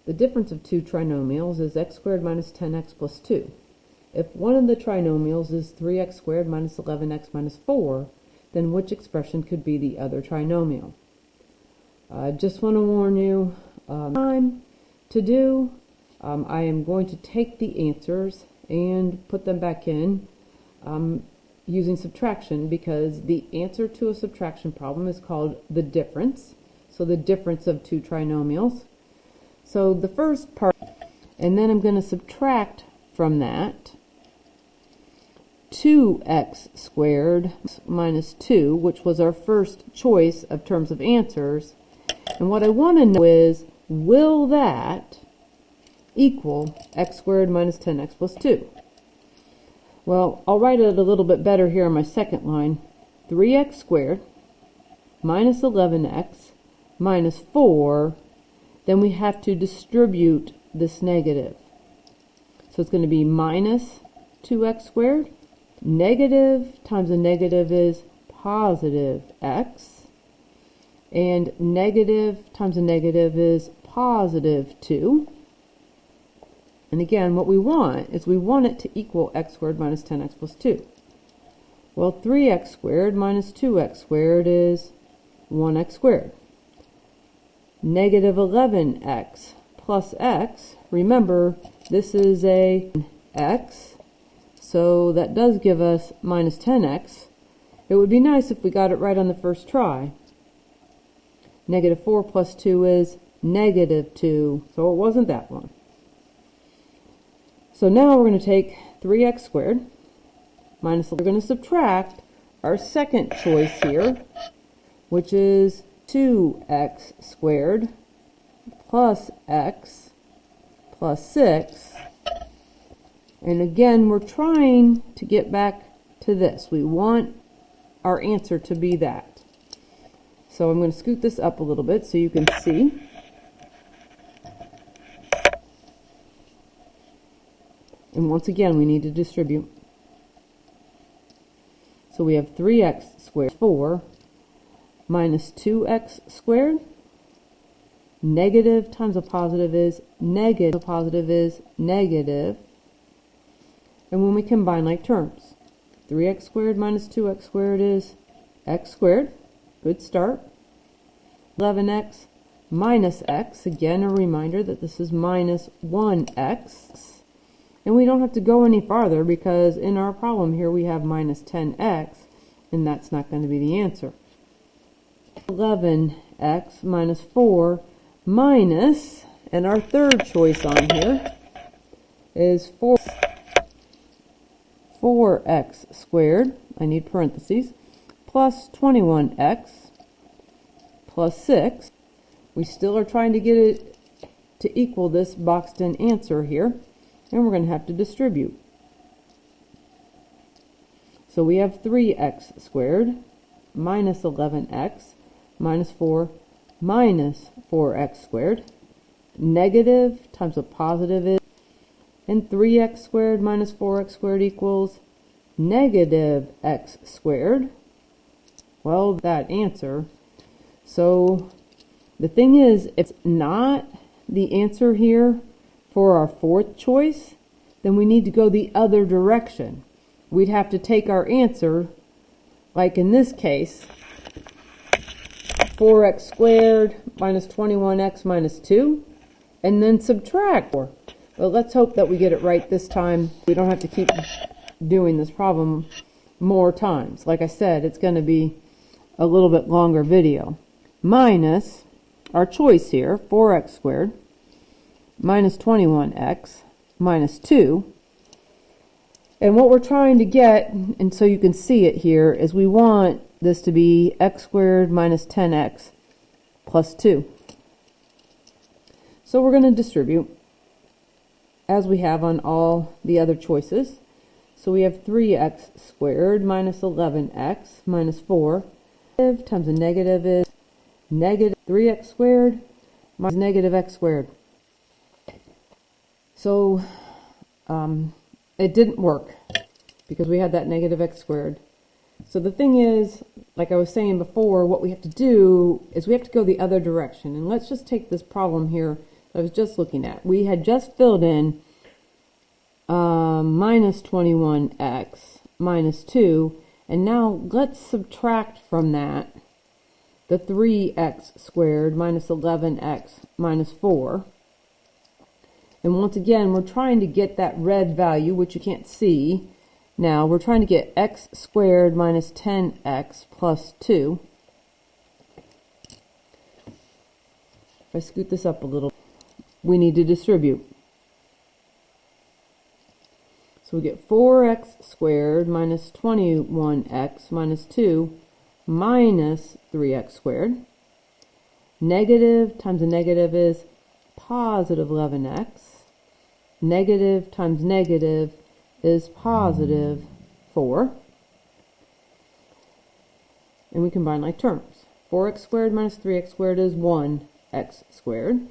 The difference of two trinomials is x squared minus 10x plus 2. If one of the trinomials is 3x squared minus 11x minus 4, then which expression could be the other trinomial? I just want to warn you, time to do, I am going to take the answers and put them back in using subtraction, because the answer to a subtraction problem is called the difference. So the difference of two trinomials. So the first part, and then I'm going to subtract from that 2x squared minus 2, which was our first choice of terms of answers. And what I want to know is, will that equal x squared minus 10x plus 2? Well, I'll write it a little bit better here on my second line. 3x squared minus 11x minus 4, then we have to distribute this negative. So it's going to be minus 2x squared. Negative times a negative is positive x. And negative times a negative is positive 2. And again, what we want is we want it to equal x squared minus 10x plus 2. Well, 3x squared minus 2x squared is 1x squared. Negative 11x plus x, remember, this is a x, so that does give us minus 10x. It would be nice if we got it right on the first try. Negative 4 plus 2 is negative 2, so it wasn't that one. So now we're going to take 3x squared minus, we're going to subtract our second choice here, which is 2x squared plus x plus 6. And again, we're trying to get back to this. We want our answer to be that. So I'm going to scoot this up a little bit so you can see. And once again, we need to distribute. So we have 3x squared 4 minus 2x squared. Negative times a positive is negative. A positive is negative. And when we combine like terms, 3x squared minus 2x squared is x squared. Good start. 11x minus x. Again, a reminder that this is minus 1x. And we don't have to go any farther because in our problem here we have minus 10x, and that's not going to be the answer. 11x minus 4 minus, and our third choice on here is 4x squared, I need parentheses, plus 21x plus 6. We still are trying to get it to equal this boxed in answer here, and we're going to have to distribute. So we have 3x squared minus 11x minus 4 minus 4x squared. Negative times a positive is, and 3x squared minus 4x squared equals negative x squared. Well, that answer. So the thing is, if it's not the answer here for our fourth choice, then we need to go the other direction. We'd have to take our answer, like in this case, 4x squared minus 21x minus 2, and then subtract 4. But let's hope that we get it right this time. We don't have to keep doing this problem more times. Like I said, it's going to be a little bit longer video. Minus our choice here, 4x squared minus 21x minus 2. And what we're trying to get, and so you can see it here, is we want this to be x squared minus 10x plus 2. So we're going to distribute as we have on all the other choices. So we have 3x squared minus 11x minus 4 times a negative is negative 3x squared minus negative x squared. So it didn't work because we had that negative x squared. So the thing is, like I was saying before, what we have to do is we have to go the other direction. And let's just take this problem here I was just looking at. We had just filled in minus 21x minus 2, and now let's subtract from that the 3x squared minus 11x minus 4. And once again, we're trying to get that red value, which you can't see. Now, we're trying to get x squared minus 10x plus 2. If I scoot this up a little, we need to distribute. So we get 4x squared minus 21x minus 2 minus 3x squared. Negative times a negative is positive 11x. Negative times negative is positive 4. And we combine like terms. 4x squared minus 3x squared is 1x squared.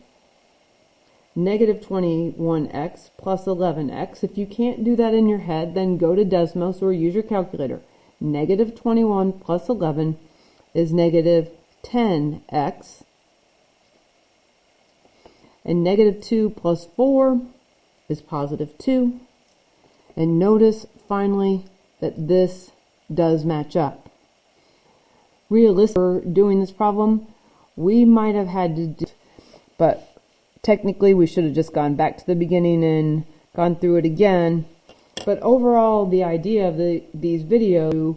Negative 21x plus 11x. If you can't do that in your head, then go to Desmos or use your calculator. Negative 21 plus 11 is negative 10x. And negative 2 plus 4 is positive 2. And notice finally that this does match up. Realistically, for doing this problem, we might have had to do, but technically we should have just gone back to the beginning and gone through it again. But overall, the idea of these videos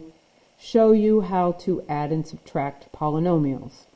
show you how to add and subtract polynomials.